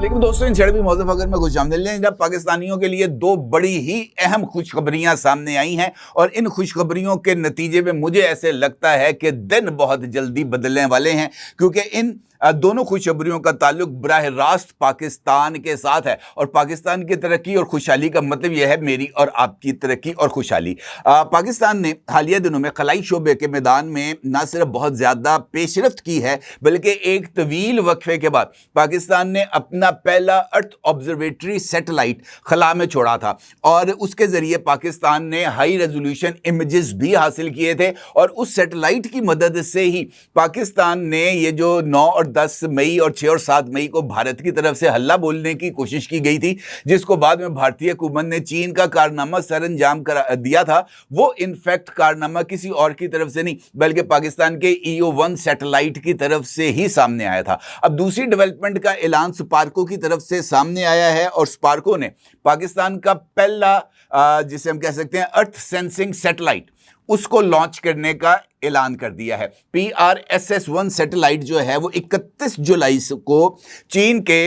लेकिन दोस्तों इन झड़पी मौजूद अगर मैं कुछ आमदनी लें, जब पाकिस्तानियों के लिए दो बड़ी ही अहम खुशखबरियां सामने आई हैं और इन खुशखबरियों के नतीजे में मुझे ऐसे लगता है कि दिन बहुत जल्दी बदलने वाले हैं, क्योंकि इन दोनों खुशखबरियों का ताल्लुक बराह रास्त पाकिस्तान के साथ है। और पाकिस्तान की तरक्की और खुशहाली का मतलब यह है मेरी और आपकी तरक्की और खुशहाली। पाकिस्तान ने हालिया दिनों में खलाई शोबे के मैदान में न सिर्फ बहुत ज़्यादा पेशरफ्त की है, बल्कि एक तवील वक्फे के बाद पाकिस्तान ने अपना पहला अर्थ ऑब्जर्वेटरी सैटेलाइट खला में छोड़ा था और उसके ज़रिए पाकिस्तान ने हाई रेजोल्यूशन इमेजेस भी हासिल किए थे। और उस सैटेलाइट की मदद से ही पाकिस्तान ने ये जो 9 और 10 मई और 6 और 7 मई को भारत की तरफ से हल्ला बोलने की कोशिश की गई थी, जिसको बाद में भारतीय हुकूमत ने चीन का कारनामा सर अंजाम कर दिया था, वो इनफैक्ट कारनामा किसी और की तरफ से नहीं बल्कि पाकिस्तान के EO-1 सैटेलाइट की तरफ से ही सामने आया था। अब दूसरी डेवलपमेंट का ऐलान स्पार्को की तरफ से सामने आया है और स्पार्को ने पाकिस्तान का पहला जिसे हम कह सकते हैं अर्थ सेंसिंग सैटेलाइट उसको लॉन्च करने का ऐलान कर दिया है। PRSS-1 सैटेलाइट जो है वो 31 जुलाई को चीन के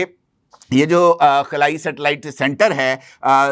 ये जो खलाई सैटेलाइट सेंटर है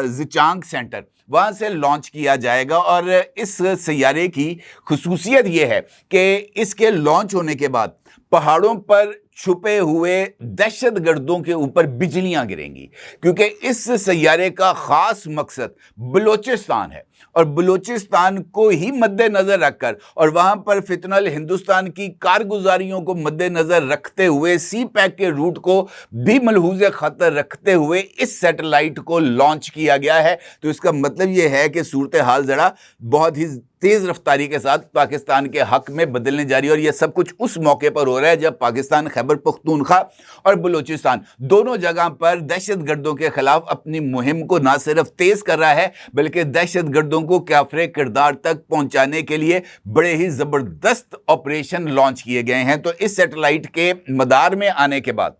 जिचांग सेंटर वहाँ से लॉन्च किया जाएगा। और इस सैयारे की खुसूसियत ये है कि इसके लॉन्च होने के बाद पहाड़ों पर छुपे हुए दहशतगर्दों के ऊपर बिजलियां गिरेंगी, क्योंकि इस सैयारे का खास मकसद बलूचिस्तान है और बलूचिस्तान को ही मद्देनजर रखकर और वहां पर फितनल हिंदुस्तान की कारगुजारियों को मद्देनजर रखते हुए सी पैक के रूट को भी मलहूज खतर रखते हुए इस सैटेलाइट को लॉन्च किया गया है। तो इसका मतलब यह है कि सूरत हाल जरा बहुत ही तेज रफ्तारी के साथ पाकिस्तान के हक में बदलने जा रही है। और यह सब कुछ उस मौके पर हो रहा है जब पाकिस्तान खैबर पख्तूनख्वा और बलूचिस्तान दोनों जगह पर दहशतगर्दों के खिलाफ अपनी मुहिम को ना सिर्फ तेज कर रहा है बल्कि दहशतगर्दों को काफिर किरदार तक पहुंचाने के लिए बड़े ही जबरदस्त ऑपरेशन लॉन्च किए गए हैं। तो इस सैटेलाइट के मदार में आने के बाद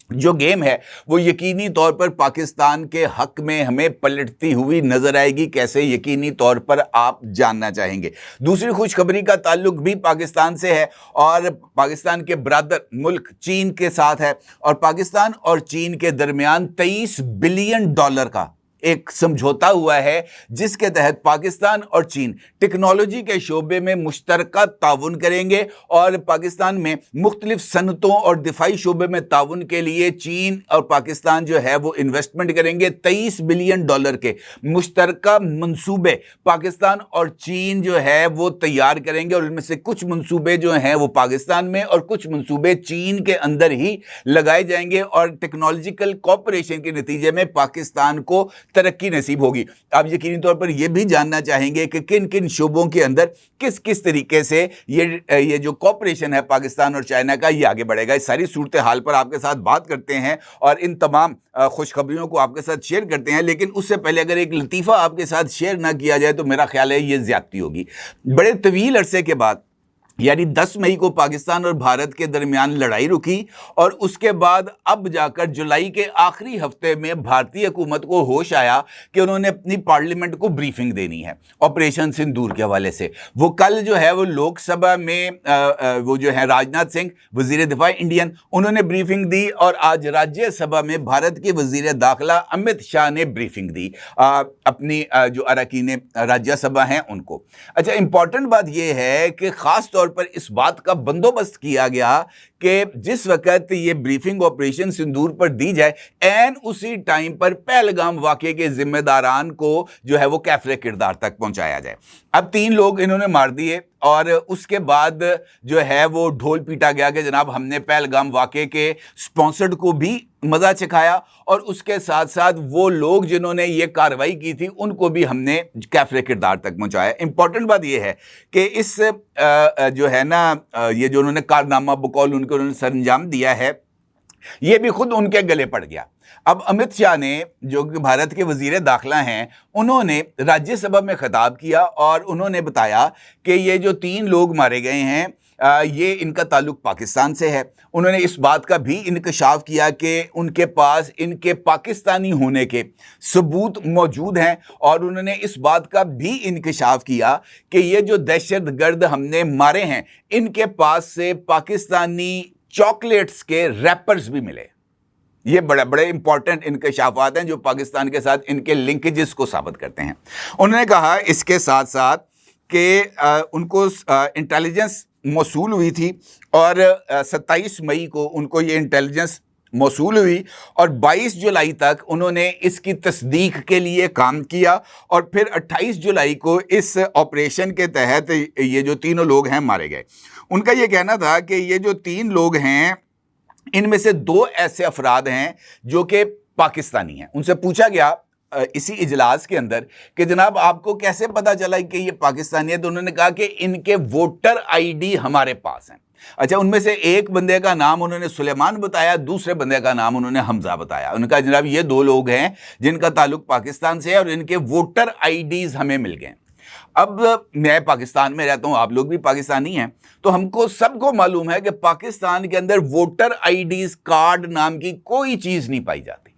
जो गेम है वो यकीनी तौर पर पाकिस्तान के हक में हमें पलटती हुई नजर आएगी। कैसे, यकीनी तौर पर आप जानना चाहेंगे। दूसरी खुशखबरी का ताल्लुक भी पाकिस्तान से है और पाकिस्तान के ब्रादर मुल्क चीन के साथ है। और पाकिस्तान और चीन के दरमियान $23 बिलियन का एक समझौता हुआ है, जिसके तहत पाकिस्तान और चीन टेक्नोलॉजी के शोबे में मुश्तरका ताउन करेंगे और पाकिस्तान में मुख्तलिफ सनतों और दिफाई शोबे में ताउन के लिए चीन और पाकिस्तान जो है वो इन्वेस्टमेंट करेंगे। $23 बिलियन के मुश्तरका मंसूबे पाकिस्तान और चीन जो है वो तैयार करेंगे और इनमें से कुछ मंसूबे जो हैं वो पाकिस्तान में और कुछ मंसूबे चीन के अंदर ही लगाए जाएंगे और टेक्नोलॉजिकल कोऑपरेशन के नतीजे में पाकिस्तान को तरक्की नसीब होगी। आप यकीनी तौर पर यह भी जानना चाहेंगे कि किन किन शोबों के अंदर किस किस तरीके से ये जो कॉपरेशन है पाकिस्तान और चाइना का ये आगे बढ़ेगा। इस सारी सूरत हाल पर आपके साथ बात करते हैं और इन तमाम खुशखबरियों को आपके साथ शेयर करते हैं। लेकिन उससे पहले अगर एक लतीफ़ा आपके साथ शेयर ना किया जाए तो मेरा ख्याल है ये ज्यादती होगी। बड़े तवील अरसे के बाद यानी 10 मई को पाकिस्तान और भारत के दरमियान लड़ाई रुकी और उसके बाद अब जाकर जुलाई के आखिरी हफ्ते में भारतीय हुकूमत को होश आया कि उन्होंने अपनी पार्लियामेंट को ब्रीफिंग देनी है ऑपरेशन सिंदूर के हवाले से। वो कल जो है वो लोकसभा में वो जो है राजनाथ सिंह वजीर दिफा इंडियन उन्होंने ब्रीफिंग दी और आज राज्यसभा में भारत के वजीर दाखिला अमित शाह ने ब्रीफिंग दी अपनी जो अरकान राज्यसभा हैं उनको। अच्छा, इंपॉर्टेंट बात यह है कि खास तौर पर इस बात का बंदोबस्त किया गया कि जिस वक्त ये ब्रीफिंग ऑपरेशन सिंदूर पर दी जाए एन उसी टाइम पर पहलगाम वाक़े के जिम्मेदारान को जो है वो काफिर किरदार तक पहुंचाया जाए। अब 3 लोग इन्होंने मार दिए और उसके बाद जो है वो ढोल पीटा गया कि जनाब हमने पहलगाम वाक़े के स्पॉन्सर्ड को भी मज़ा चखाया और उसके साथ साथ वो लोग जिन्होंने ये कार्रवाई की थी उनको भी हमने काफिर किरदार तक पहुंचाया। इंपॉर्टेंट बात ये है कि इस जो है ना ये जो उन्होंने कारनामा बकौल उन्होंने सरंजाम दिया है ये भी खुद उनके गले पड़ गया। अब अमित शाह ने जो कि भारत के वजीर दाखिला हैं उन्होंने राज्यसभा में खिताब किया और उन्होंने बताया कि ये जो 3 लोग मारे गए हैं ये इनका ताल्लुक पाकिस्तान से है। उन्होंने इस बात का भी इंकशाफ किया कि उनके पास इनके पाकिस्तानी होने के सबूत मौजूद हैं और उन्होंने इस बात का भी इंकशाफ किया कि ये जो दहशतगर्द हमने मारे हैं इनके पास से पाकिस्तानी चॉकलेट्स के रैपर्स भी मिले। یہ بڑے بڑے امپورٹنٹ انکشافات ہیں جو پاکستان کے ساتھ ان کے لنکیجز کو ثابت کرتے ہیں۔ انہوں نے کہا اس کے ساتھ ساتھ کہ ان کو انٹیلیجنس موصول ہوئی تھی اور 27 مئی کو ان کو یہ انٹیلیجنس موصول ہوئی اور 22 جولائی تک انہوں نے اس کی تصدیق کے لیے کام کیا اور پھر 28 جولائی کو اس آپریشن کے تحت یہ جو تینوں لوگ ہیں مارے گئے۔ ان کا یہ کہنا تھا کہ یہ جو 3 لوگ ہیں ان میں سے 2 ایسے افراد ہیں جو کہ پاکستانی ہیں۔ ان سے پوچھا گیا اسی اجلاس کے اندر کہ جناب آپ کو کیسے پتا چلا کہ یہ پاکستانی ہے؟ تو انہوں نے کہا کہ ان کے ووٹر آئی ڈی ہمارے پاس ہیں۔ اچھا، ان میں سے ایک بندے کا نام انہوں نے سلیمان بتایا، دوسرے بندے کا نام انہوں نے حمزہ بتایا۔ انہوں نے کہا جناب یہ 2 لوگ ہیں جن کا تعلق پاکستان سے ہے اور ان کے ووٹر آئی ڈیز ہمیں مل گئے۔ اب میں پاکستان میں رہتا ہوں، آپ لوگ بھی پاکستانی ہیں، تو ہم کو سب کو معلوم ہے کہ پاکستان کے اندر ووٹر آئی ڈیز کارڈ نام کی کوئی چیز نہیں پائی جاتی۔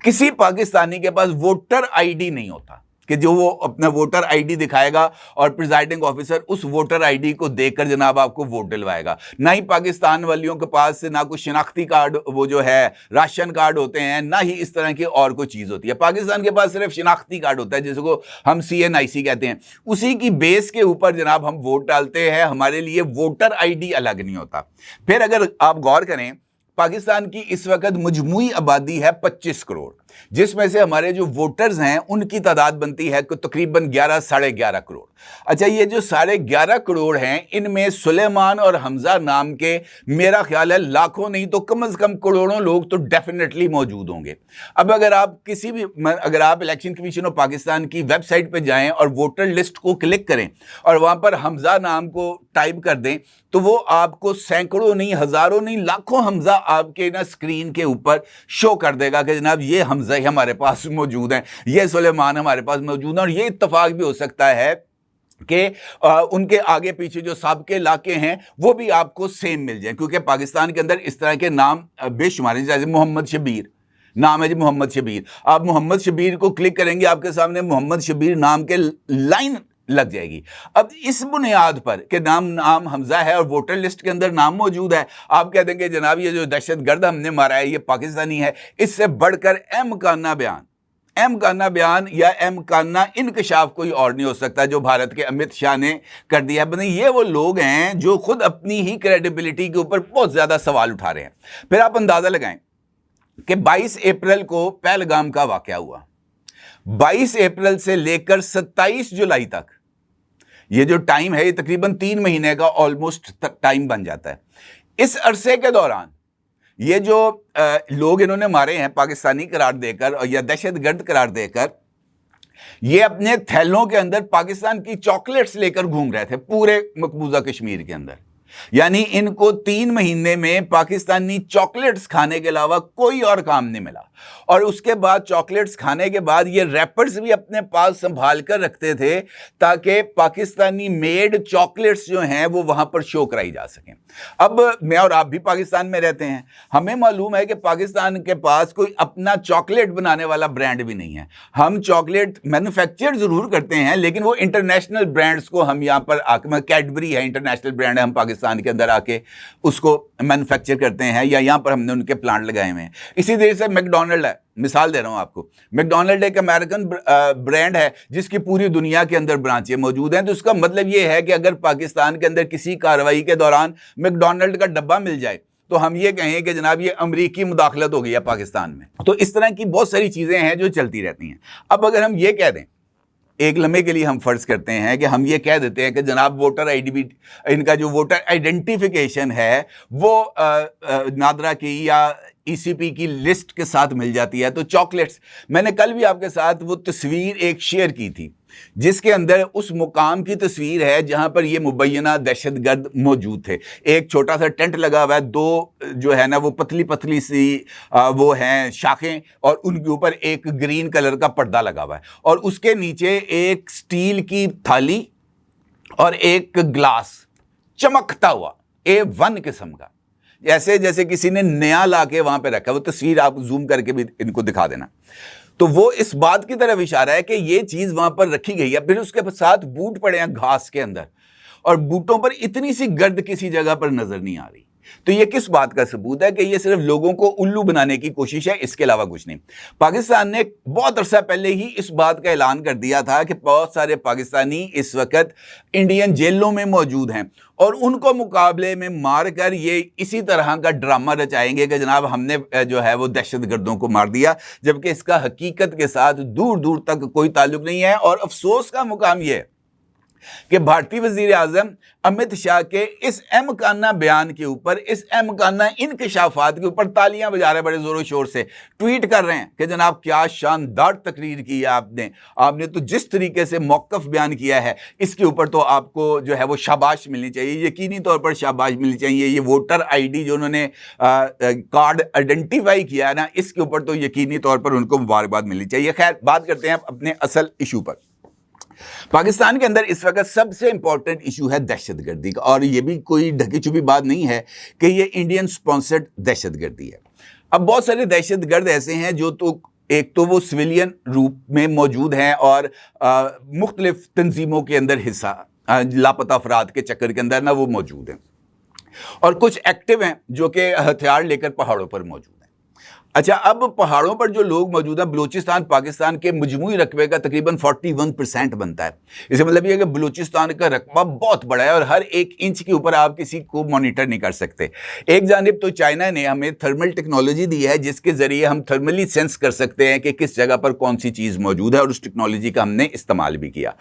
کسی پاکستانی کے پاس ووٹر آئی ڈی نہیں ہوتا کہ جو وہ اپنا ووٹر آئی ڈی دکھائے گا اور پریزائڈنگ آفیسر اس ووٹر آئی ڈی کو دیکھ کر جناب آپ کو ووٹ دلوائے گا۔ نہ ہی پاکستان والیوں کے پاس نہ کوئی شناختی کارڈ وہ جو ہے راشن کارڈ ہوتے ہیں، نہ ہی اس طرح کی اور کوئی چیز ہوتی ہے۔ پاکستان کے پاس صرف شناختی کارڈ ہوتا ہے جس کو ہم CNIC کہتے ہیں، اسی کی بیس کے اوپر جناب ہم ووٹ ڈالتے ہیں، ہمارے لیے ووٹر آئی ڈی الگ نہیں ہوتا۔ پھر اگر آپ غور کریں، پاکستان کی اس وقت مجموعی آبادی ہے 25 کروڑ، جس میں سے ہمارے جو ووٹرز ہیں ان کی تعداد بنتی ہے تقریباً 11 ساڑھے 11 کروڑ۔ اچھا، یہ جو 11.5 کروڑ ہیں ان میں سلیمان اور حمزہ نام کے میرا خیال ہے لاکھوں نہیں تو کم از کم کروڑوں لوگ تو ڈیفینیٹلی موجود ہوں گے۔ اب اگر آپ الیکشن کمیشن آف پاکستان کی ویب سائٹ پہ جائیں اور ووٹر لسٹ کو کلک کریں اور وہاں پر حمزہ نام کو ٹائپ کر دیں تو وہ آپ کو سینکڑوں نہیں، ہزاروں نہیں، لاکھوں حمزہ آپ کے نا سکرین کے اوپر شو کر دے گا کہ جناب یہ حمزہ ہی ہمارے پاس موجود ہیں، یہ سلیمان ہمارے پاس موجود ہیں۔ اور یہ اتفاق بھی ہو سکتا ہے کہ ان کے آگے پیچھے جو سابقے علاقے ہیں وہ بھی آپ کو سیم مل جائیں، کیونکہ پاکستان کے اندر اس طرح کے نام بے شمار ہیں۔ جیسے محمد شبیر نام ہے جی، محمد شبیر، آپ محمد شبیر کو کلک کریں گے آپ کے سامنے محمد شبیر نام کے لائن لگ جائے گی۔ اب اس بنیاد پر کہ نام حمزہ ہے اور ووٹر لسٹ کے اندر نام موجود ہے، آپ کہہ دیں گے جناب یہ جو دہشت گرد ہم نے مارا ہے یہ پاکستانی ہے۔ اس سے بڑھ کر امکانہ بیان یا امکانہ انکشاف کوئی اور نہیں ہو سکتا جو بھارت کے امت شاہ نے کر دیا ہے۔ یہ وہ لوگ ہیں جو خود اپنی ہی کریڈیبلٹی کے اوپر بہت زیادہ سوال اٹھا رہے ہیں۔ پھر آپ اندازہ لگائیں کہ 22 اپریل کو پہلگام کا واقعہ ہوا، 22 اپریل سے لے کر 27 جولائی تک یہ جو ٹائم ہے یہ تقریباً 3 مہینے کا آلموسٹ ٹائم بن جاتا ہے۔ اس عرصے کے دوران یہ جو لوگ انہوں نے مارے ہیں پاکستانی قرار دے کر یا دہشت گرد قرار دے کر، یہ اپنے تھیلوں کے اندر پاکستان کی چاکلیٹس لے کر گھوم رہے تھے پورے مقبوضہ کشمیر کے اندر۔ یعنی ان کو 3 مہینے میں پاکستانی چاکلیٹس کھانے کے علاوہ کوئی اور کام نہیں ملا، اور اس کے بعد چاکلیٹس کھانے کے بعد یہ ریپرز بھی اپنے پاس سنبھال کر رکھتے تھے تاکہ پاکستانی میڈ چاکلیٹس جو ہیں وہ وہاں پر شو کرائی جا سکیں۔ اب میں اور آپ بھی پاکستان میں رہتے ہیں، ہمیں معلوم ہے کہ پاکستان کے پاس کوئی اپنا چاکلیٹ بنانے والا برانڈ بھی نہیں ہے۔ ہم چاکلیٹ مینوفیکچر ضرور کرتے ہیں لیکن وہ انٹرنیشنل برانڈز کو ہم یہاں پر کیڈبری ہے انٹرنیشنل برانڈ ہے، ہم پاکستان کے اندر آ کے اس کو مینوفیکچر کرتے ہیں یا یہاں پر ہم نے ان کے پلانٹ لگائے ہوئے ہیں۔ اسی طرح سے میکڈونلڈ ہے، مثال دے رہا ہوں آپ کو، میکڈونلڈ ایک امریکن برانڈ ہے جس کی پوری دنیا کے اندر برانچیں موجود ہیں۔ تو اس کا مطلب یہ ہے کہ اگر پاکستان کے اندر کسی کارروائی کے دوران میکڈونلڈ کا ڈبہ مل جائے تو ہم یہ کہیں کہ جناب یہ امریکی مداخلت ہو گئی ہے پاکستان میں۔ تو اس طرح کی بہت ساری چیزیں ہیں جو چلتی رہتی ہیں۔ اب اگر ہم یہ کہہ دیں، ایک لمحے کے لیے ہم فرض کرتے ہیں کہ ہم یہ کہہ دیتے ہیں کہ جناب ووٹر آئی ڈی، ان کا جو ووٹر آئیڈینٹیفیکیشن ہے وہ نادرا کی یا ECP کی لسٹ کے ساتھ مل جاتی ہے، تو چاکلیٹس، میں نے کل بھی آپ کے ساتھ وہ تصویر ایک شیئر کی تھی جس کے اندر اس مقام کی تصویر ہے جہاں پر یہ مبینہ دہشت گرد موجود تھے۔ ایک چھوٹا سا ٹینٹ لگا ہوا ہے، 2 جو ہے نا وہ پتلی پتلی سی وہ ہیں شاخیں، اور ان کے اوپر ایک گرین کلر کا پردہ لگا ہوا ہے، اور اس کے نیچے ایک سٹیل کی تھالی اور ایک گلاس چمکتا ہوا A1 قسم کا، جیسے کسی نے نیا لا کے وہاں پہ رکھا۔ وہ تصویر آپ زوم کر کے بھی ان کو دکھا دینا۔ تو وہ اس بات کی طرف اشارہ ہے کہ یہ چیز وہاں پر رکھی گئی ہے۔ پھر اس کے ساتھ بوٹ پڑے ہیں گھاس کے اندر، اور بوٹوں پر اتنی سی گرد کسی جگہ پر نظر نہیں آ رہی۔ तो ये किस बात का सबूत है कि ये सिर्फ लोगों को उल्लू बनाने की कोशिश है, इसके अलावा कुछ नहीं। पाकिस्तान ने बहुत अरसा पहले ही इस बात का ऐलान कर दिया था कि बहुत सारे पाकिस्तानी इस वक्त इंडियन जेलों में मौजूद हैं और उनको मुकाबले में मार कर ये इसी तरह का ड्रामा रचाएंगे कि जनाब हमने जो है वो दहशतगर्दों को मार दिया, जबकि इसका हकीकत के साथ दूर दूर तक कोई ताल्लुक नहीं है। और अफसोस का मुकाम यह है कि भारतीय वजीर आजम अमित शाह के इस अहमकाना बयान के ऊपर, इस अहमकाना इंकशाफात के ऊपर तालियां बजा रहे बड़े जोरों शोर से, ट्वीट कर रहे हैं कि जनाब क्या शानदार तकरीर की है आपने तो जिस तरीके से मौक़िफ़ बयान किया है इसके ऊपर तो आपको जो है वो शाबाश मिलनी चाहिए, यकीनी तौर पर शाबाश मिलनी चाहिए। ये वोटर ID जो उन्होंने कार्ड आइडेंटिफाई किया है ना, इसके ऊपर तो यकीनी तौर पर उनको मुबारकबाद मिलनी चाहिए। खैर, बात करते हैं अपने असल इशू पर। पाकिस्तान के अंदर इस वक्त सबसे इंपॉर्टेंट इशू है दहशतगर्दी का, और ये भी कोई ढकी छुपी बात नहीं है कि ये इंडियन स्पॉन्सर्ड दहशतगर्दी है। अब बहुत सारे दहशतगर्द ऐसे हैं जो तो एक तो वो सिविलियन रूप में मौजूद हैं और मुख्तलिफ तंजीमों के अंदर हिस्सा लापता अफराद के चक्कर के अंदर ना वो मौजूद हैं, और कुछ एक्टिव हैं जो कि हथियार लेकर पहाड़ों पर मौजूद हैं। अच्छा, अब पहाड़ों पर जो लोग मौजूद हैं, बलूचिस्तान पाकिस्तान के मजमूई रकबे का तकरीबन 41% बनता है। इसका मतलब ये है कि बलूचिस्तान का रकबा बहुत बड़ा है और हर एक इंच के ऊपर आप किसी को मॉनिटर नहीं कर सकते। एक जानिब तो चाइना ने हमें थर्मल टेक्नोलॉजी दी है जिसके ज़रिए हम थर्मली सेंस कर सकते हैं कि किस जगह पर कौन सी चीज़ मौजूद है, और उस टेक्नोलॉजी का हमने इस्तेमाल भी किया।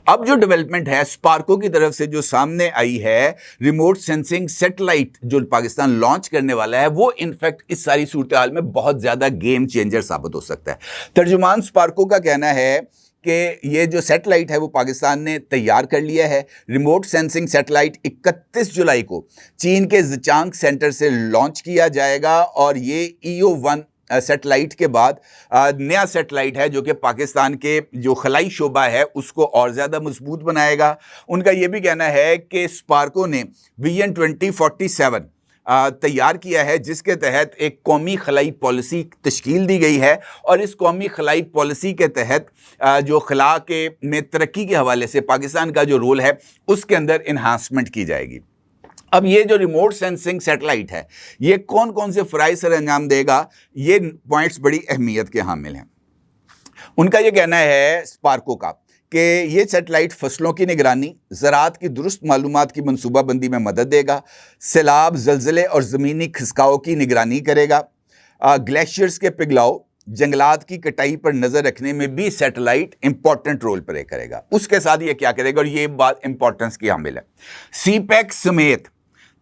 अब जो डेवलपमेंट है स्पार्को की तरफ से जो सामने आई है, रिमोट सेंसिंग सेटेलाइट जो पाकिस्तान लॉन्च करने वाला है, वो इनफैक्ट इस सारी सूरत हाल में बहुत ज्यादा गेम चेंजर साबित हो सकता है। तर्जुमान स्पार्को का कहना है कि ये जो सैटेलाइट है वो पाकिस्तान ने तैयार कर लिया है। रिमोट सेंसिंग सैटेलाइट 31 जुलाई को चीन के ज़िचांग सेंटर से लॉन्च किया जाएगा, और ये EO-1 सैटेलाइट के बाद नया सैटेलाइट है जो कि पाकिस्तान के जो खलाई शोबा है उसको और ज़्यादा मजबूत बनाएगा। उनका ये भी कहना है कि स्पार्को ने विजन 2047 तैयार किया है जिसके तहत एक कौमी खलाई पॉलिसी तश्कील दी गई है, और इस कौमी खलाई पॉलिसी के तहत जो खला के में तरक्की के हवाले से पाकिस्तान का जो रोल है उसके अंदर इन्हांसमेंट की जाएगी। अब ये जो रिमोट सेंसिंग सैटेलाइट है ये कौन कौन से फ़राइज़ सर अंजाम देगा, ये पॉइंट्स बड़ी अहमियत के हामिल हैं। उनका ये कहना है स्पार्को का कि ये सैटेलाइट फसलों की निगरानी, ज़राअत की दुरुस्त मालूमात की मनसूबाबंदी में मदद देगा, सैलाब, ज़लज़ले और ज़मीनी खिसकाव की निगरानी करेगा, ग्लेशियर्स के पिघलाव, जंगलात की कटाई पर नज़र रखने में भी सैटेलाइट इंपॉर्टेंट रोल प्ले करेगा। उसके साथ ये क्या करेगा, और ये बात इंपॉर्टेंस की हामिल है, CPEC समेत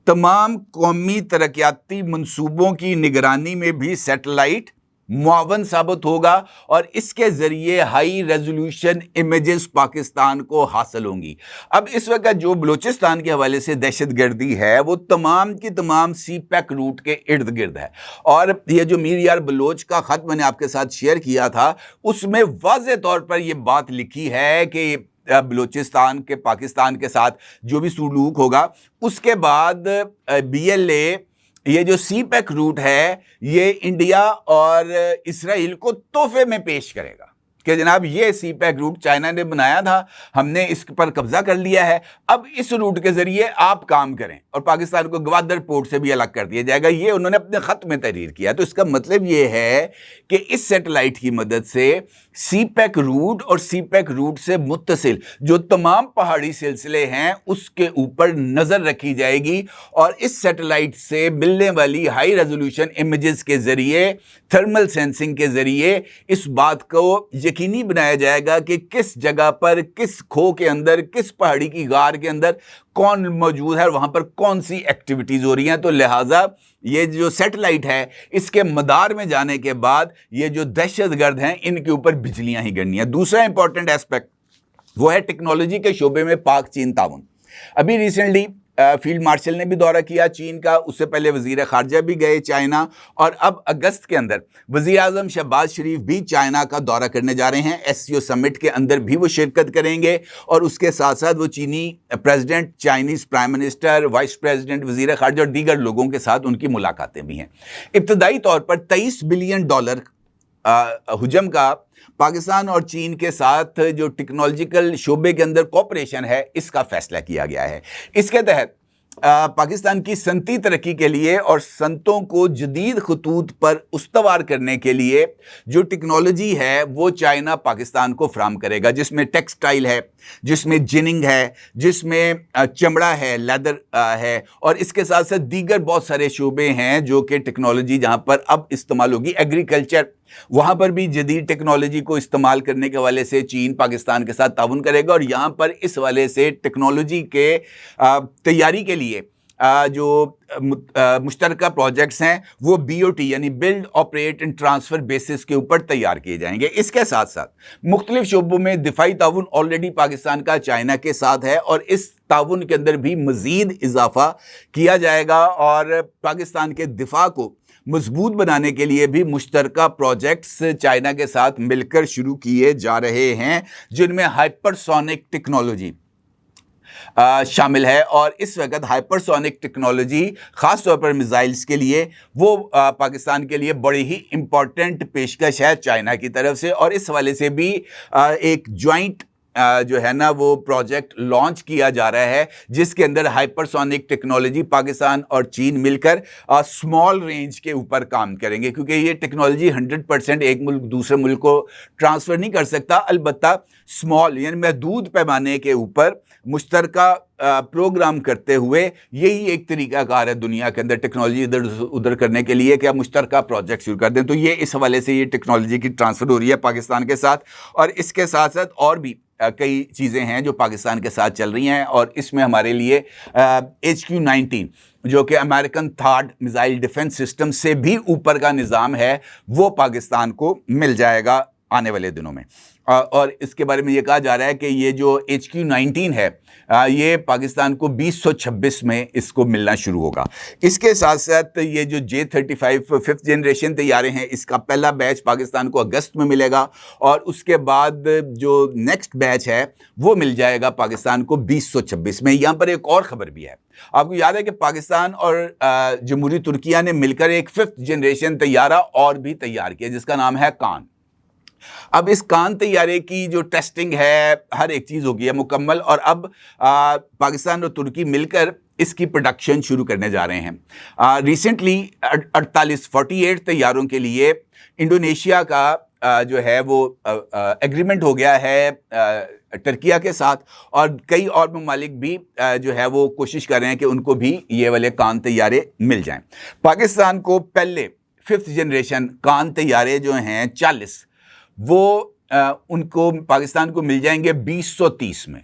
तमाम कौमी तरक्याती मंसूबों की निगरानी में भी सैटेलाइट मुआवन साबित होगा, और इसके ज़रिए हाई रेजोल्यूशन इमेजेस पाकिस्तान को हासिल होंगी। अब इस वक्त जो बलूचिस्तान के हवाले से दहशतगर्दी है वो तमाम की तमाम CPEC रूट के इर्द गिर्द है, और ये जो मीर यार बलोच का ख़त मैंने आपके साथ शेयर किया था उसमें वाज़े तौर पर यह बात लिखी है कि बलूचिस्तान के पाकिस्तान के साथ जो भी सलूक होगा उसके बाद BLA ये जो CPEC रूट है ये इंडिया और इसराइल को तोहफे में पेश करेगा कि जनाब ये CPEC रूट चाइना ने बनाया था, हमने इस पर कब्जा कर लिया है, अब इस रूट के जरिए आप काम करें, और पाकिस्तान को ग्वादर पोर्ट से भी अलग कर दिया जाएगा। ये उन्होंने अपने खत में तहरीर किया। तो इसका मतलब ये है कि इस सैटेलाइट की मदद से CPEC रूट और CPEC रूट से मुत्तसिल जो तमाम पहाड़ी सिलसिले हैं उसके ऊपर नज़र रखी जाएगी, और इस सैटेलाइट से मिलने वाली हाई रेजोल्यूशन इमेजेस के ज़रिए, थर्मल सेंसिंग के ज़रिए इस बात को यकीनी बनाया जाएगा कि किस जगह पर, किस खो के अंदर, किस पहाड़ी की गार के अंदर कौन मौजूद है और वहाँ पर कौन सी एक्टिविटीज़ हो रही हैं। तो लिहाजा ये जो सैटेलाइट है इसके मदार में जाने के बाद ये जो दहशतगर्द हैं इनके ऊपर बिजलियाँ ही गिरनी है। दूसरा इंपॉर्टेंट एस्पेक्ट वो है टेक्नोलॉजी के शोबे में पाक चीन ताउन। अभी रिसेंटली फील्ड मार्शल ने भी दौरा किया चीन का, उससे पहले वज़ीर ख़ारजा भी गए चाइना, और अब अगस्त के अंदर वज़ीर आज़म शहबाज शरीफ भी चाइना का दौरा करने जा रहे हैं। SCO समिट के अंदर भी वो शिरकत करेंगे, और उसके साथ साथ वो चीनी president, Chinese prime minister, vice president, वज़ीर ख़ारजा और दीगर लोगों के साथ उनकी मुलाकातें भी हैं। इब्तदाई तौर पर $23 बिलियन हुजम का पाकिस्तान और चीन के साथ जो टेक्नोलॉजिकल शोबे के अंदर कोऑपरेशन है इसका फैसला किया गया है। इसके तहत پاکستان کی صنعتی ترقی کے لیے اور صنعتوں کو جدید خطوط پر استوار کرنے کے لیے جو ٹیکنالوجی ہے وہ چائنا پاکستان کو فراہم کرے گا، جس میں ٹیکسٹائل ہے، جس میں جننگ ہے، جس میں چمڑا ہے، لیدر ہے، اور اس کے ساتھ ساتھ دیگر بہت سارے شعبے ہیں جو کہ ٹیکنالوجی جہاں پر اب استعمال ہوگی۔ ایگریکلچر، وہاں پر بھی جدید ٹیکنالوجی کو استعمال کرنے کے حوالے سے چین پاکستان کے ساتھ تعاون کرے گا، اور یہاں پر اس حوالے سے ٹیکنالوجی کے تیاری کے لیے جو مشترکہ پروجیکٹس ہیں وہ BOT یعنی build operate and transfer basis کے اوپر تیار کیے جائیں گے۔ اس کے ساتھ ساتھ مختلف شعبوں میں دفاعی تعاون آلریڈی پاکستان کا چائنا کے ساتھ ہے، اور اس تعاون کے اندر بھی مزید اضافہ کیا جائے گا، اور پاکستان کے دفاع کو مضبوط بنانے کے لیے بھی مشترکہ پروجیکٹس چائنا کے ساتھ مل کر شروع کیے جا رہے ہیں، جن میں ہائپر سونک ٹیکنالوجی شامل ہے۔ اور اس وقت ہائپر سونک ٹیکنالوجی خاص طور پر میزائلز کے لیے وہ پاکستان کے لیے بڑی ہی امپورٹنٹ پیشکش ہے چائنا کی طرف سے، اور اس حوالے سے بھی ایک جوائنٹ جو ہے نا وہ پروجیکٹ لانچ کیا جا رہا ہے، جس کے اندر ہائپر سونک ٹیکنالوجی پاکستان اور چین مل کر سمال رینج کے اوپر کام کریں گے، کیونکہ یہ ٹیکنالوجی 100% ایک ملک دوسرے ملک کو ٹرانسفر نہیں کر سکتا، البتہ سمال یعنی محدود پیمانے کے اوپر مشترکہ پروگرام کرتے ہوئے یہی ایک طریقہ کار ہے دنیا کے اندر ٹیکنالوجی ادھر ادھر کرنے کے لیے کہ آپ مشترکہ پروجیکٹ شروع کر دیں۔ تو یہ اس حوالے سے یہ ٹیکنالوجی کی ٹرانسفر ہو رہی ہے پاکستان کے ساتھ، اور اس کے ساتھ ساتھ اور بھی کئی چیزیں ہیں جو پاکستان کے ساتھ چل رہی ہیں، اور اس میں ہمارے لیے HQ-19 جو کہ American third missile defence system سے بھی اوپر کا نظام ہے، وہ پاکستان کو مل جائے گا آنے والے دنوں میں۔ اور اس کے بارے میں یہ کہا جا رہا ہے کہ یہ جو HQ-19 ہے یہ پاکستان کو 2026 میں اس کو ملنا شروع ہوگا۔ اس کے ساتھ ساتھ یہ جو J-35 5th جنریشن طیارے ہیں، اس کا پہلا بیچ پاکستان کو اگست میں ملے گا، اور اس کے بعد جو نیکسٹ بیچ ہے وہ مل جائے گا پاکستان کو 2026 میں۔ یہاں پر ایک اور خبر بھی ہے، آپ کو یاد ہے کہ پاکستان اور جمہوری ترکیہ نے مل کر ایک 5th جنریشن طیارہ اور بھی تیار کیا جس کا نام ہے کان۔ اب اس کان طیارے کی جو ٹیسٹنگ ہے ہر ایک چیز ہو گئی ہے مکمل، اور اب پاکستان اور ترکی مل کر اس کی پروڈکشن شروع کرنے جا رہے ہیں۔ ریسنٹلی 48 طیاروں کے لیے انڈونیشیا کا جو ہے وہ ایگریمنٹ ہو گیا ہے ترکیہ کے ساتھ، اور کئی اور ممالک بھی جو ہے وہ کوشش کر رہے ہیں کہ ان کو بھی یہ والے کان طیارے مل جائیں۔ پاکستان کو پہلے 5th جنریشن کان طیارے جو ہیں 40 وہ ان کو پاکستان کو مل جائیں گے 2030 میں،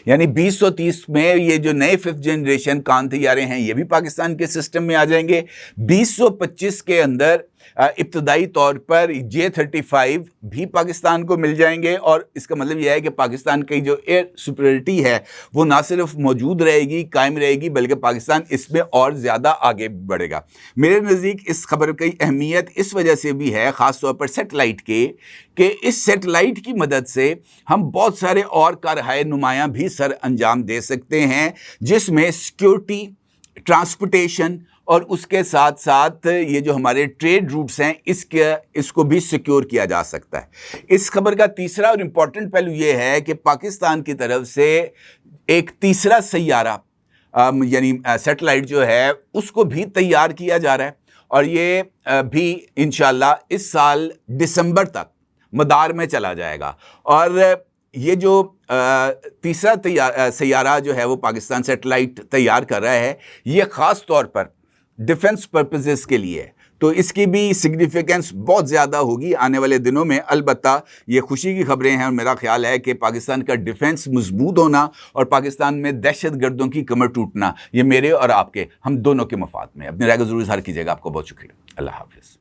یعنی 2030 میں یہ جو نئے 5th جنریشن کان طیارے ہیں یہ بھی پاکستان کے سسٹم میں آ جائیں گے۔ 2025 کے اندر ابتدائی طور پر J-35 بھی پاکستان کو مل جائیں گے، اور اس کا مطلب یہ ہے کہ پاکستان کی جو ایئر سپریورٹی ہے وہ نہ صرف موجود رہے گی، قائم رہے گی، بلکہ پاکستان اس میں اور زیادہ آگے بڑھے گا۔ میرے نزدیک اس خبر کی اہمیت اس وجہ سے بھی ہے، خاص طور پر سیٹلائٹ کے، کہ اس سیٹلائٹ کی مدد سے ہم بہت سارے اور کارہائے نمایاں بھی سر انجام دے سکتے ہیں، جس میں سیکیورٹی، ٹرانسپورٹیشن، اور اس کے ساتھ ساتھ یہ جو ہمارے ٹریڈ روٹس ہیں اس کو بھی سیکیور کیا جا سکتا ہے۔ اس خبر کا تیسرا اور امپورٹنٹ پہلو یہ ہے کہ پاکستان کی طرف سے ایک تیسرا سیارہ یعنی سیٹلائٹ جو ہے اس کو بھی تیار کیا جا رہا ہے، اور یہ بھی انشاءاللہ اس سال دسمبر تک مدار میں چلا جائے گا۔ اور یہ جو تیسرا سیارہ جو ہے وہ پاکستان سیٹلائٹ تیار کر رہا ہے، یہ خاص طور پر ڈیفنس پرپزز کے لیے، تو اس کی بھی سگنیفیکنس بہت زیادہ ہوگی آنے والے دنوں میں۔ البتہ یہ خوشی کی خبریں ہیں، اور میرا خیال ہے کہ پاکستان کا ڈیفنس مضبوط ہونا اور پاکستان میں دہشت گردوں کی کمر ٹوٹنا، یہ میرے اور آپ کے، ہم دونوں کے مفاد میں۔ اپنی رائے کو ضرور اظہار کیجیے گا۔ آپ کو بہت شکریہ۔ اللہ حافظ۔